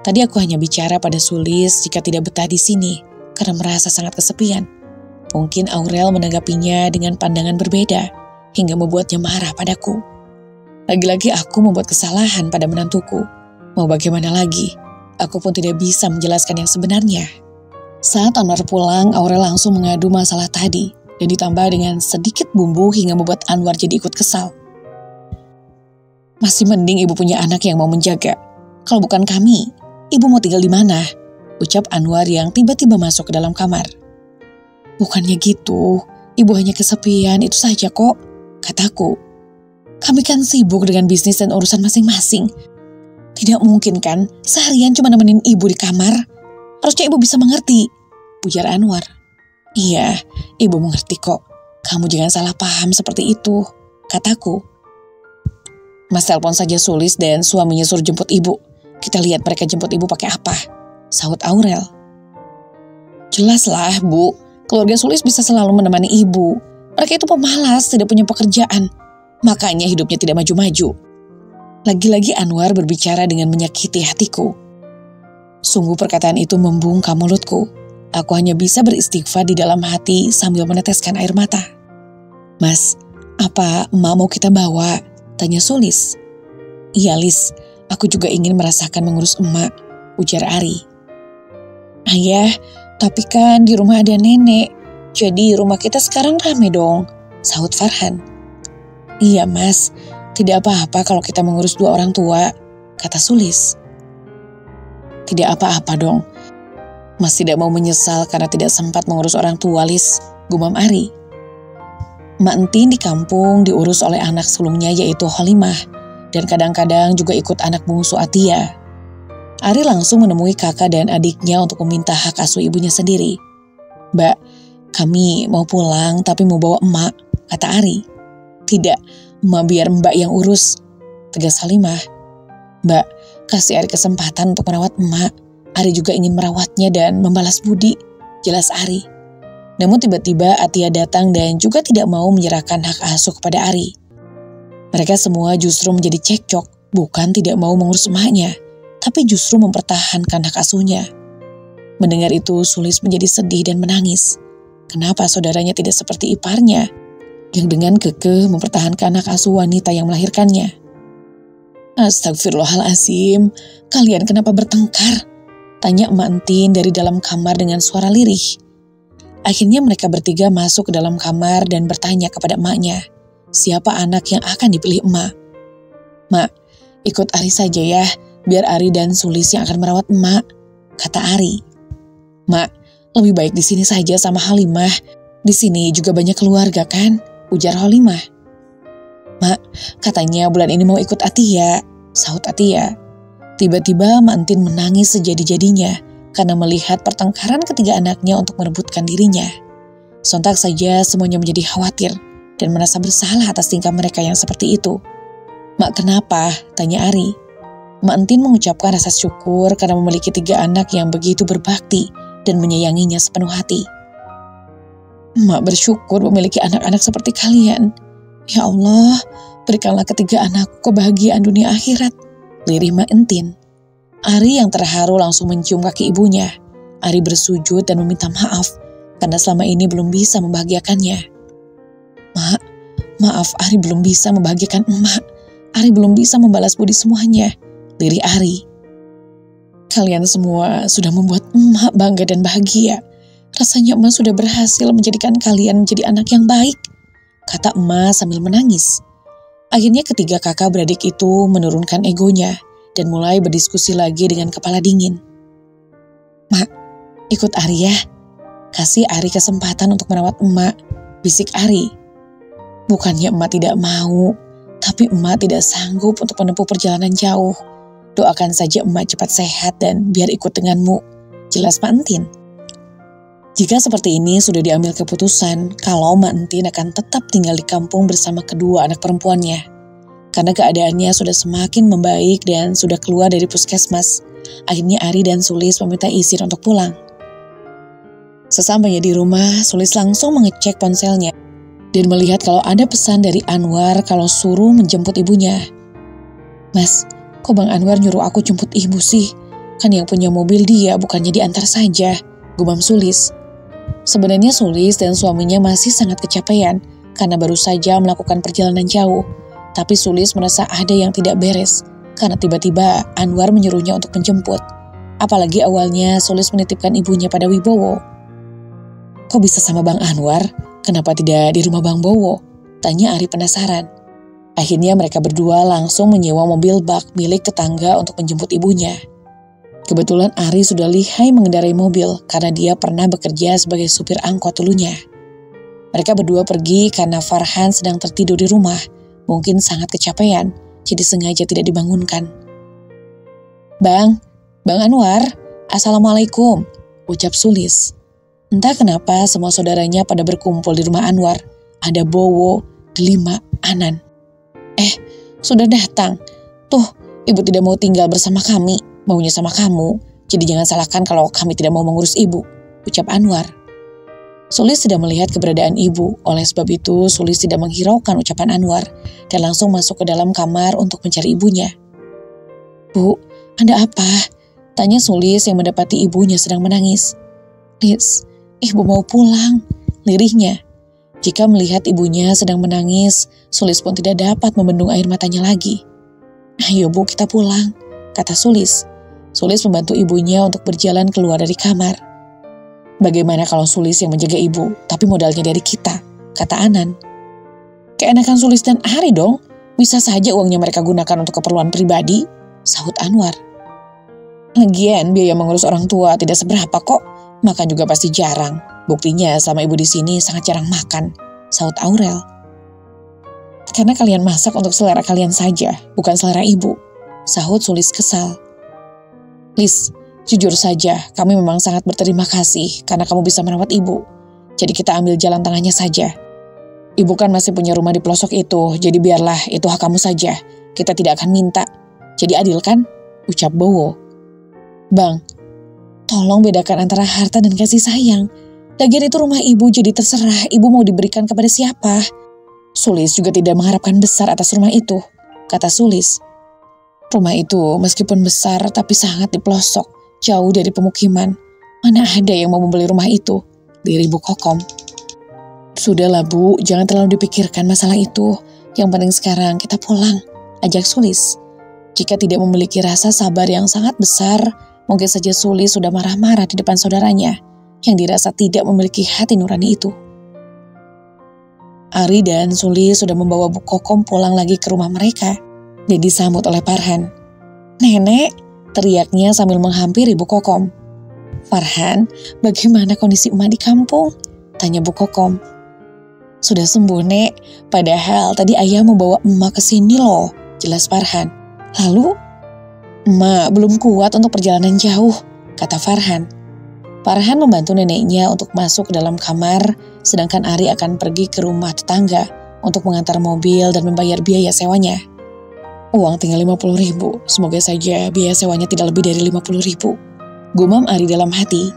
Tadi aku hanya bicara pada Sulis jika tidak betah di sini karena merasa sangat kesepian. Mungkin Aurel menanggapinya dengan pandangan berbeda hingga membuatnya marah padaku. Lagi-lagi aku membuat kesalahan pada menantuku. Mau bagaimana lagi? Aku pun tidak bisa menjelaskan yang sebenarnya. Saat Anwar pulang, Aurel langsung mengadu masalah tadi dan ditambah dengan sedikit bumbu hingga membuat Anwar jadi ikut kesal. Masih mending ibu punya anak yang mau menjaga. Kalau bukan kami, ibu mau tinggal di mana? Ucap Anwar yang tiba-tiba masuk ke dalam kamar. Bukannya gitu, ibu hanya kesepian, itu saja kok, kataku. Kami kan sibuk dengan bisnis dan urusan masing-masing. Tidak mungkin kan, seharian cuma nemenin ibu di kamar. Harusnya ibu bisa mengerti, ujar Anwar. Iya, ibu mengerti kok. Kamu jangan salah paham seperti itu, kataku. Mas telepon saja Sulis dan suaminya suruh jemput ibu. Kita lihat mereka jemput ibu pakai apa, sahut Aurel. Jelaslah, Bu. Keluarga Sulis bisa selalu menemani ibu. Mereka itu pemalas, tidak punya pekerjaan. Makanya hidupnya tidak maju-maju. Lagi-lagi Anwar berbicara dengan menyakiti hatiku. Sungguh perkataan itu membungkam mulutku. Aku hanya bisa beristighfar di dalam hati sambil meneteskan air mata. Mas, apa emak mau kita bawa? Tanya Sulis. Iya, Lis. Aku juga ingin merasakan mengurus emak, ujar Ari. Ayah, tapi kan di rumah ada nenek, jadi rumah kita sekarang rame dong, sahut Farhan. Iya Mas, tidak apa-apa kalau kita mengurus 2 orang tua, kata Sulis. Tidak apa-apa dong, Mas tidak mau menyesal karena tidak sempat mengurus orang tua, Lis, gumam Ari. Mak Entin di kampung diurus oleh anak sulungnya yaitu Halimah, dan kadang-kadang juga ikut anak bungsu Atia. Ari langsung menemui kakak dan adiknya untuk meminta hak asuh ibunya sendiri. Mbak, kami mau pulang tapi mau bawa emak, kata Ari. Tidak, emak biar mbak yang urus, tegas Halimah. Mbak, kasih Ari kesempatan untuk merawat emak. Ari juga ingin merawatnya dan membalas budi, jelas Ari. Namun tiba-tiba Atia datang dan juga tidak mau menyerahkan hak asuh kepada Ari. Mereka semua justru menjadi cekcok, bukan tidak mau mengurus emaknya, tapi justru mempertahankan hak asuhnya. Mendengar itu Sulis menjadi sedih dan menangis. Kenapa saudaranya tidak seperti iparnya yang dengan kekeh mempertahankan hak asuh wanita yang melahirkannya? Astagfirullahaladzim, kalian kenapa bertengkar? Tanya Emak Entin dari dalam kamar dengan suara lirih. Akhirnya mereka bertiga masuk ke dalam kamar dan bertanya kepada emaknya, siapa anak yang akan dipilih emak. Mak, ikut Ari saja ya, biar Ari dan Sulis yang akan merawat emak, kata Ari. Mak, lebih baik di sini saja sama Halimah. Di sini juga banyak keluarga kan, ujar Halimah. Mak, katanya bulan ini mau ikut Atia, sahut Atia. Tiba-tiba Mak Entin menangis sejadi-jadinya karena melihat pertengkaran ketiga anaknya untuk merebutkan dirinya. Sontak saja semuanya menjadi khawatir dan merasa bersalah atas tingkah mereka yang seperti itu. "Mak, kenapa?" tanya Ari. Mak Entin mengucapkan rasa syukur karena memiliki 3 anak yang begitu berbakti dan menyayanginya sepenuh hati. "Mak bersyukur memiliki anak-anak seperti kalian. Ya Allah, berikanlah ketiga anakku kebahagiaan dunia akhirat," lirih Mak Entin. Ari yang terharu langsung mencium kaki ibunya. Ari bersujud dan meminta maaf karena selama ini belum bisa membahagiakannya. "Mak, maaf, Ari belum bisa membahagiakan emak. Ari belum bisa membalas budi semuanya," lirih Ari. "Kalian semua sudah membuat emak bangga dan bahagia. Rasanya emak sudah berhasil menjadikan kalian menjadi anak yang baik," kata emak sambil menangis. Akhirnya ketiga kakak beradik itu menurunkan egonya dan mulai berdiskusi lagi dengan kepala dingin. "Mak, ikut Ari ya. Kasih Ari kesempatan untuk merawat emak," bisik Ari. "Bukannya emak tidak mau, tapi emak tidak sanggup untuk menempuh perjalanan jauh. Doakan saja emak cepat sehat dan biar ikut denganmu," jelas Mak Entin. Jika seperti ini sudah diambil keputusan kalau Mak Entin akan tetap tinggal di kampung bersama kedua anak perempuannya. Karena keadaannya sudah semakin membaik dan sudah keluar dari puskesmas, akhirnya Ari dan Sulis meminta izin untuk pulang. Sesampainya di rumah, Sulis langsung mengecek ponselnya dan melihat kalau ada pesan dari Anwar kalau suruh menjemput ibunya. "Mas, kok Bang Anwar nyuruh aku jemput ibu sih? Kan yang punya mobil dia, bukannya diantar saja," gumam Sulis. Sebenarnya Sulis dan suaminya masih sangat kecapean karena baru saja melakukan perjalanan jauh. Tapi Sulis merasa ada yang tidak beres karena tiba-tiba Anwar menyuruhnya untuk menjemput. Apalagi awalnya Sulis menitipkan ibunya pada Wibowo. "Kok bisa sama Bang Anwar? Kenapa tidak di rumah Bang Bowo?" tanya Ari penasaran. Akhirnya mereka berdua langsung menyewa mobil bak milik tetangga untuk menjemput ibunya. Kebetulan Ari sudah lihai mengendarai mobil karena dia pernah bekerja sebagai supir angkot dulunya. Mereka berdua pergi karena Farhan sedang tertidur di rumah. Mungkin sangat kecapean, jadi sengaja tidak dibangunkan. Bang Anwar, Assalamualaikum," ucap Sulis. Entah kenapa semua saudaranya pada berkumpul di rumah Anwar. Ada Bowo, Delima, Anan. Sudah datang. Tuh, ibu tidak mau tinggal bersama kami, maunya sama kamu. Jadi jangan salahkan kalau kami tidak mau mengurus ibu," ucap Anwar. Sulis tidak melihat keberadaan ibu, oleh sebab itu Sulis tidak menghiraukan ucapan Anwar dan langsung masuk ke dalam kamar untuk mencari ibunya. "Bu, ada apa?" tanya Sulis yang mendapati ibunya sedang menangis. "Lis, ibu mau pulang," lirihnya. Jika melihat ibunya sedang menangis, Sulis pun tidak dapat membendung air matanya lagi. "Ayo Bu, kita pulang," kata Sulis. Sulis membantu ibunya untuk berjalan keluar dari kamar. "Bagaimana kalau Sulis yang menjaga ibu, tapi modalnya dari kita?" kata Anan. "Keenakan Sulis dan Ari dong, bisa saja uangnya mereka gunakan untuk keperluan pribadi," sahut Anwar. "Lagian biaya mengurus orang tua tidak seberapa kok, makan juga pasti jarang. Buktinya selama ibu di sini sangat jarang makan," sahut Aurel. "Karena kalian masak untuk selera kalian saja, bukan selera ibu," sahut Sulis kesal. "Lis, jujur saja, kami memang sangat berterima kasih karena kamu bisa merawat ibu. Jadi kita ambil jalan tengahnya saja. Ibu kan masih punya rumah di pelosok itu, jadi biarlah itu hak kamu saja. Kita tidak akan minta. Jadi adil kan?" ucap Bowo. "Bang, tolong bedakan antara harta dan kasih sayang. Lagian itu rumah ibu, jadi terserah ibu mau diberikan kepada siapa. Sulis juga tidak mengharapkan besar atas rumah itu," kata Sulis. "Rumah itu meskipun besar tapi sangat di pelosok, jauh dari pemukiman. Mana ada yang mau membeli rumah itu?" lirih Bu Kokom. "Sudahlah Bu, jangan terlalu dipikirkan masalah itu. Yang penting sekarang kita pulang," ajak Sulis. Jika tidak memiliki rasa sabar yang sangat besar, mungkin saja Sulis sudah marah-marah di depan saudaranya yang dirasa tidak memiliki hati nurani itu. Ari dan Sulis sudah membawa Bu Kokom pulang lagi ke rumah mereka dan disambut oleh Farhan. "Nenek," teriaknya sambil menghampiri Bu Kokom. "Farhan, bagaimana kondisi emak di kampung?" tanya Bu Kokom. "Sudah sembuh, Nek. Padahal tadi ayah mau bawa emak ke sini loh," jelas Farhan. "Lalu?" "Emak belum kuat untuk perjalanan jauh," kata Farhan. Farhan membantu neneknya untuk masuk ke dalam kamar, sedangkan Ari akan pergi ke rumah tetangga untuk mengantar mobil dan membayar biaya sewanya. Uang tinggal 50.000, semoga saja biaya sewanya tidak lebih dari 50.000. Gumam Ari dalam hati.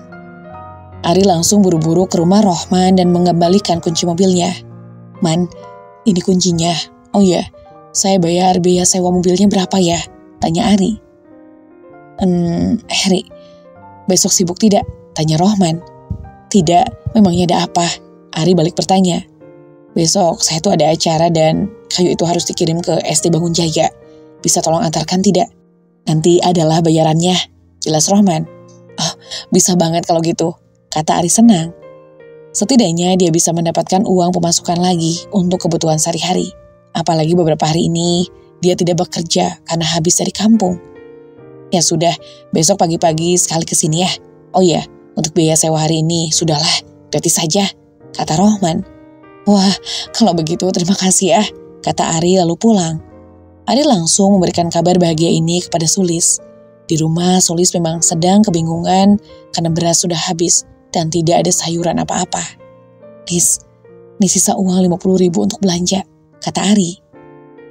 Ari langsung buru-buru ke rumah Rohman dan mengembalikan kunci mobilnya. Man, ini kuncinya. Oh ya, saya bayar biaya sewa mobilnya berapa ya? Tanya Ari. Heri, besok sibuk tidak? Tanya Rohman. Tidak, memangnya ada apa? Ari balik bertanya. Besok saya tuh ada acara dan kayu itu harus dikirim ke SD Bangun Jaya. Bisa tolong antarkan tidak? Nanti adalah bayarannya, jelas Rohman. Oh, bisa banget kalau gitu, kata Ari senang. Setidaknya dia bisa mendapatkan uang pemasukan lagi untuk kebutuhan sehari-hari. Apalagi beberapa hari ini dia tidak bekerja karena habis dari kampung. Ya sudah, besok pagi-pagi sekali kesini ya. Oh ya, untuk biaya sewa hari ini, sudahlah, gratis saja, kata Rohman. Wah, kalau begitu terima kasih ya, kata Ari lalu pulang. Ari langsung memberikan kabar bahagia ini kepada Sulis. Di rumah, Sulis memang sedang kebingungan karena beras sudah habis dan tidak ada sayuran apa-apa. Lis, ini sisa uang 50.000 untuk belanja, kata Ari.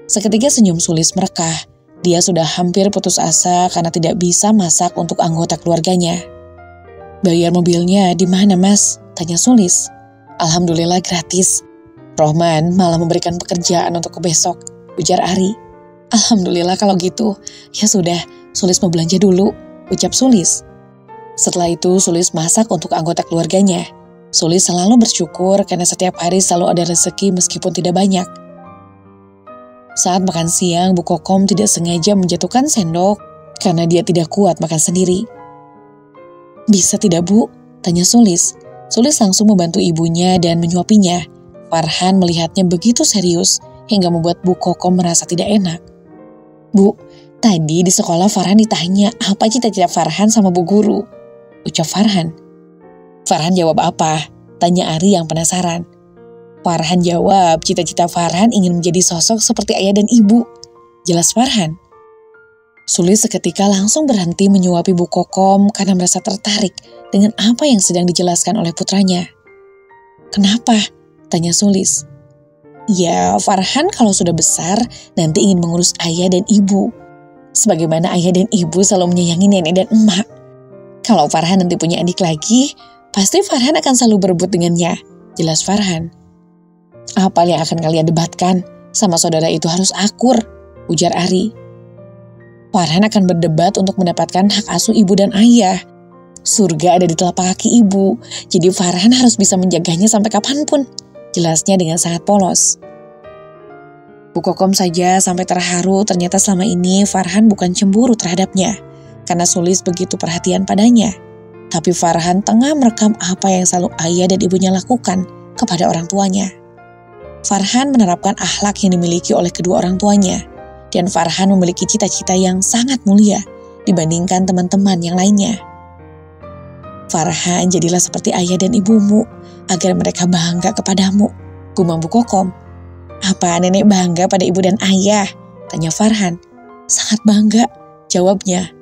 Seketika senyum Sulis merekah. Dia sudah hampir putus asa karena tidak bisa masak untuk anggota keluarganya. Bayar mobilnya di mana mas? Tanya Sulis. Alhamdulillah gratis. Rohman malah memberikan pekerjaan untuk ke besok, ujar Ari. Alhamdulillah kalau gitu. Ya sudah, Sulis mau belanja dulu, ucap Sulis. Setelah itu Sulis masak untuk anggota keluarganya. Sulis selalu bersyukur karena setiap hari selalu ada rezeki meskipun tidak banyak. Saat makan siang, Bu Kokom tidak sengaja menjatuhkan sendok karena dia tidak kuat makan sendiri. Bisa tidak Bu? Tanya Sulis. Sulis langsung membantu ibunya dan menyuapinya. Farhan melihatnya begitu serius hingga membuat Bu Kokom merasa tidak enak. Bu, tadi di sekolah Farhan ditanya apa cita-cita Farhan sama Bu Guru, ucap Farhan. Farhan jawab apa? Tanya Ari yang penasaran. Farhan jawab cita-cita Farhan ingin menjadi sosok seperti ayah dan ibu, jelas Farhan. Sulis seketika langsung berhenti menyuapi Bu Kokom karena merasa tertarik dengan apa yang sedang dijelaskan oleh putranya. Kenapa? Tanya Sulis. Ya, Farhan kalau sudah besar nanti ingin mengurus ayah dan ibu. Sebagaimana ayah dan ibu selalu menyayangi nenek dan emak. Kalau Farhan nanti punya adik lagi, pasti Farhan akan selalu berebut dengannya, jelas Farhan. Apa yang akan kalian debatkan? Sama saudara itu harus akur, ujar Ari. Farhan akan berdebat untuk mendapatkan hak asuh ibu dan ayah. Surga ada di telapak kaki ibu, jadi Farhan harus bisa menjaganya sampai kapanpun, jelasnya dengan sangat polos. Bu Kokom saja sampai terharu ternyata selama ini Farhan bukan cemburu terhadapnya, karena Sulis begitu perhatian padanya. Tapi Farhan tengah merekam apa yang selalu ayah dan ibunya lakukan kepada orang tuanya. Farhan menerapkan akhlak yang dimiliki oleh kedua orang tuanya, dan Farhan memiliki cita-cita yang sangat mulia dibandingkan teman-teman yang lainnya. Farhan, jadilah seperti ayah dan ibumu, agar mereka bangga kepadamu, gumam Bu Kokom. Apa nenek bangga pada ibu dan ayah? Tanya Farhan. Sangat bangga, jawabnya.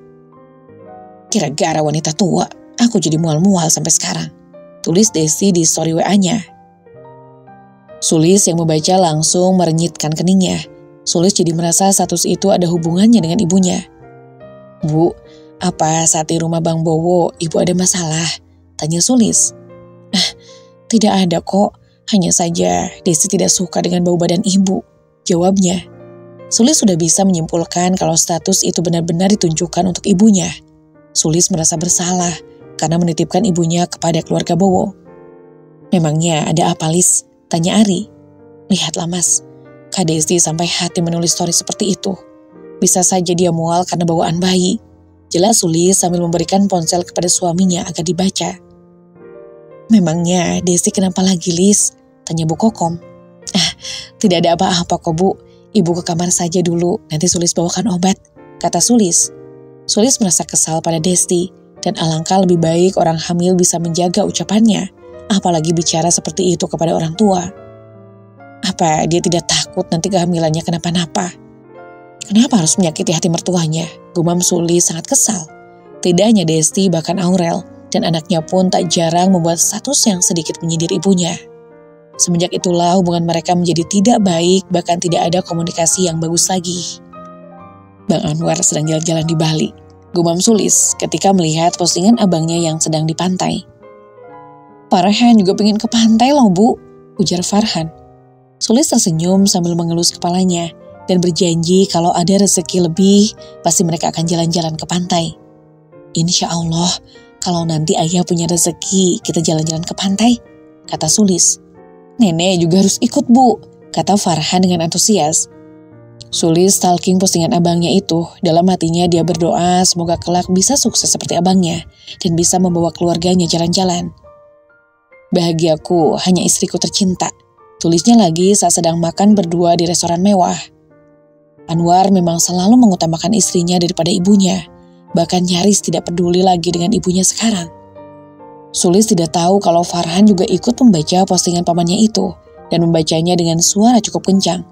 Gara-gara wanita tua, aku jadi mual-mual sampai sekarang, tulis Desi di story WA-nya. Sulis yang membaca langsung merenyitkan keningnya. Sulis jadi merasa status itu ada hubungannya dengan ibunya. Bu, apa saat di rumah Bang Bowo ibu ada masalah? Tanya Sulis. Tidak ada kok, hanya saja Desi tidak suka dengan bau badan ibu, jawabnya. Sulis sudah bisa menyimpulkan kalau status itu benar-benar ditunjukkan untuk ibunya. Sulis merasa bersalah karena menitipkan ibunya kepada keluarga Bowo. Memangnya ada apa, Lis? Tanya Ari. Lihatlah mas, Kak Desi sampai hati menulis story seperti itu. Bisa saja dia mual karena bawaan bayi, jelas Sulis sambil memberikan ponsel kepada suaminya agar dibaca. Memangnya Desi kenapa lagi, Lis? Tanya Bu Kokom. Tidak ada apa-apa kok Bu, ibu ke kamar saja dulu, nanti Sulis bawakan obat, kata Sulis. Sulis merasa kesal pada Desti, dan alangkah lebih baik orang hamil bisa menjaga ucapannya, apalagi bicara seperti itu kepada orang tua. Apa dia tidak takut nanti kehamilannya kenapa-napa? Kenapa harus menyakiti hati mertuanya? Gumam Sulis sangat kesal. Tidak hanya Desti, bahkan Aurel dan anaknya pun tak jarang membuat status yang sedikit menyindir ibunya. Semenjak itulah hubungan mereka menjadi tidak baik, bahkan tidak ada komunikasi yang bagus lagi. Bang Anwar sedang jalan-jalan di Bali, gumam Sulis ketika melihat postingan abangnya yang sedang di pantai. Farhan juga pengen ke pantai loh Bu, ujar Farhan. Sulis tersenyum sambil mengelus kepalanya dan berjanji kalau ada rezeki lebih, pasti mereka akan jalan-jalan ke pantai. Insya Allah, kalau nanti ayah punya rezeki, kita jalan-jalan ke pantai, kata Sulis. Nenek juga harus ikut Bu, kata Farhan dengan antusias. Sulis stalking postingan abangnya itu, dalam hatinya dia berdoa semoga kelak bisa sukses seperti abangnya dan bisa membawa keluarganya jalan-jalan. Bahagiaku hanya istriku tercinta, tulisnya lagi saat sedang makan berdua di restoran mewah. Anwar memang selalu mengutamakan istrinya daripada ibunya, bahkan nyaris tidak peduli lagi dengan ibunya sekarang. Sulis tidak tahu kalau Farhan juga ikut membaca postingan pamannya itu dan membacanya dengan suara cukup kencang.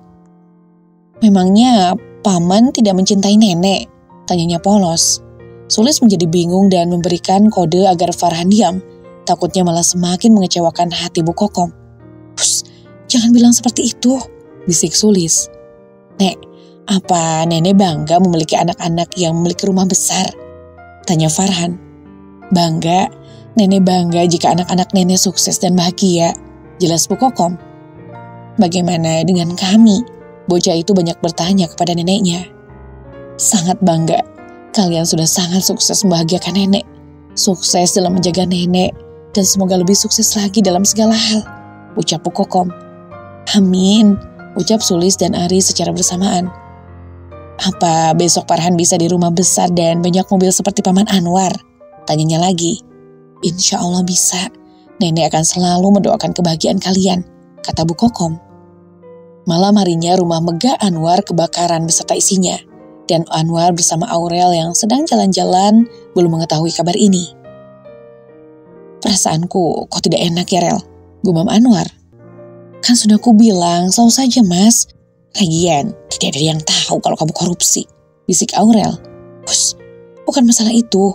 Memangnya paman tidak mencintai nenek? Tanyanya polos. Sulis menjadi bingung dan memberikan kode agar Farhan diam, takutnya malah semakin mengecewakan hati Bu Kokom. Pus, jangan bilang seperti itu, bisik Sulis. Nek, apa nenek bangga memiliki anak-anak yang memiliki rumah besar? Tanya Farhan. Bangga, nenek bangga jika anak-anak nenek sukses dan bahagia, jelas Bu Kokom. Bagaimana dengan kami? Bocah itu banyak bertanya kepada neneknya. Sangat bangga, kalian sudah sangat sukses membahagiakan nenek. Sukses dalam menjaga nenek, dan semoga lebih sukses lagi dalam segala hal, ucap Bu Kokom. Amin, ucap Sulis dan Ari secara bersamaan. Apa besok Farhan bisa di rumah besar dan banyak mobil seperti Paman Anwar? Tanyanya lagi. Insya Allah bisa, nenek akan selalu mendoakan kebahagiaan kalian, kata Bu Kokom. Malam harinya rumah megah Anwar kebakaran beserta isinya, dan Anwar bersama Aurel yang sedang jalan-jalan belum mengetahui kabar ini. Perasaanku kok tidak enak ya Rel, gumam Anwar. Kan sudah ku bilang, selalu saja mas. Lagian, tidak ada yang tahu kalau kamu korupsi, bisik Aurel. Hus, bukan masalah itu,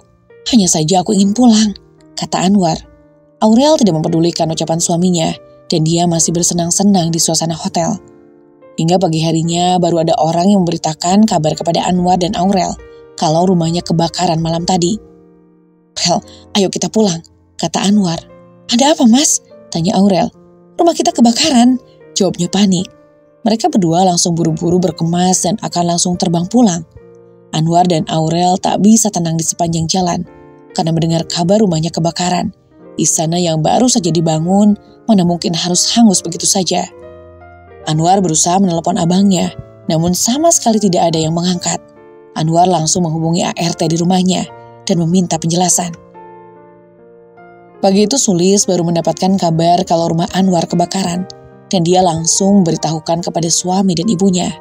hanya saja aku ingin pulang, kata Anwar. Aurel tidak mempedulikan ucapan suaminya, dan dia masih bersenang-senang di suasana hotel. Hingga pagi harinya baru ada orang yang memberitakan kabar kepada Anwar dan Aurel kalau rumahnya kebakaran malam tadi. Rel, ayo kita pulang, kata Anwar. Ada apa mas? Tanya Aurel. Rumah kita kebakaran, jawabnya panik. Mereka berdua langsung buru-buru berkemas dan akan langsung terbang pulang. Anwar dan Aurel tak bisa tenang di sepanjang jalan karena mendengar kabar rumahnya kebakaran. Istana yang baru saja dibangun mana mungkin harus hangus begitu saja. Anwar berusaha menelepon abangnya, namun sama sekali tidak ada yang mengangkat. Anwar langsung menghubungi ART di rumahnya dan meminta penjelasan. Pagi itu Sulis baru mendapatkan kabar kalau rumah Anwar kebakaran, dan dia langsung memberitahukan kepada suami dan ibunya.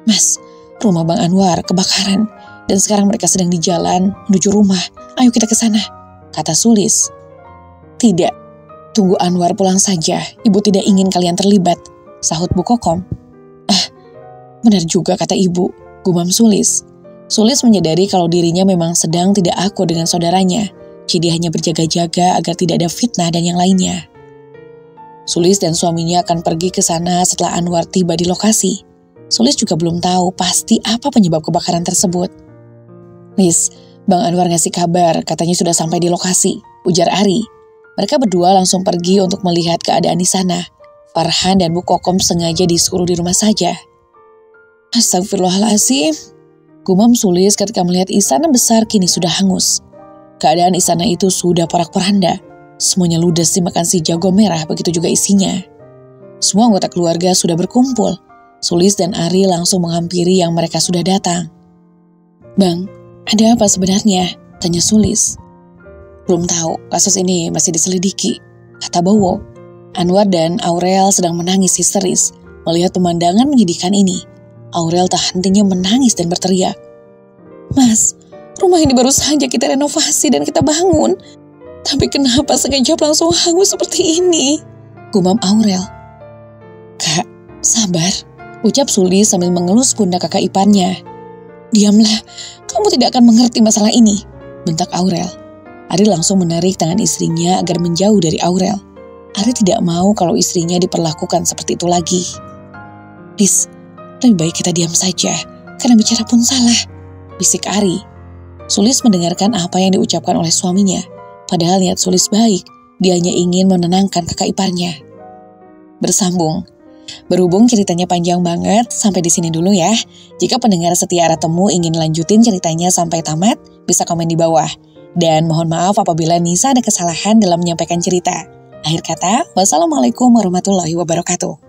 Mas, rumah Bang Anwar kebakaran, dan sekarang mereka sedang di jalan menuju rumah. Ayo kita ke sana, kata Sulis. Tidak, tunggu Anwar pulang saja, ibu tidak ingin kalian terlibat, sahut Bu Kokom. Benar juga kata ibu, gumam Sulis. Sulis menyadari kalau dirinya memang sedang tidak akur dengan saudaranya, jadi hanya berjaga-jaga agar tidak ada fitnah dan yang lainnya. Sulis dan suaminya akan pergi ke sana setelah Anwar tiba di lokasi. Sulis juga belum tahu pasti apa penyebab kebakaran tersebut. Lis, Bang Anwar ngasih kabar katanya sudah sampai di lokasi, ujar Ari. Mereka berdua langsung pergi untuk melihat keadaan di sana. Farhan dan Bu Kokom sengaja disuruh di rumah saja. Astagfirullahaladzim, gumam Sulis ketika melihat istana besar kini sudah hangus. Keadaan istana itu sudah porak-poranda. Semuanya ludes dimakan si jago merah, begitu juga isinya. Semua anggota keluarga sudah berkumpul. Sulis dan Ari langsung menghampiri yang mereka sudah datang. Bang, ada apa sebenarnya? Tanya Sulis. Belum tahu, kasus ini masih diselidiki, kata Bowo. Anwar dan Aurel sedang menangis histeris melihat pemandangan menyedihkan ini. Aurel tak hentinya menangis dan berteriak. Mas, rumah ini baru saja kita renovasi dan kita bangun. Tapi kenapa sekejap langsung hangus seperti ini? Gumam Aurel. Kak, sabar, ucap Sulis sambil mengelus pundak kakak iparnya. Diamlah, kamu tidak akan mengerti masalah ini. bentak Aurel. Ari langsung menarik tangan istrinya agar menjauh dari Aurel. Ari tidak mau kalau istrinya diperlakukan seperti itu lagi. Please, lebih baik kita diam saja, karena bicara pun salah, bisik Ari. Sulis mendengarkan apa yang diucapkan oleh suaminya. Padahal niat Sulis baik, dia hanya ingin menenangkan kakak iparnya. Bersambung. Berhubung ceritanya panjang banget, sampai di sini dulu ya. Jika pendengar setia Arah Temu ingin lanjutin ceritanya sampai tamat, bisa komen di bawah. Dan mohon maaf apabila Nisa ada kesalahan dalam menyampaikan cerita. Akhir kata, wassalamualaikum warahmatullahi wabarakatuh.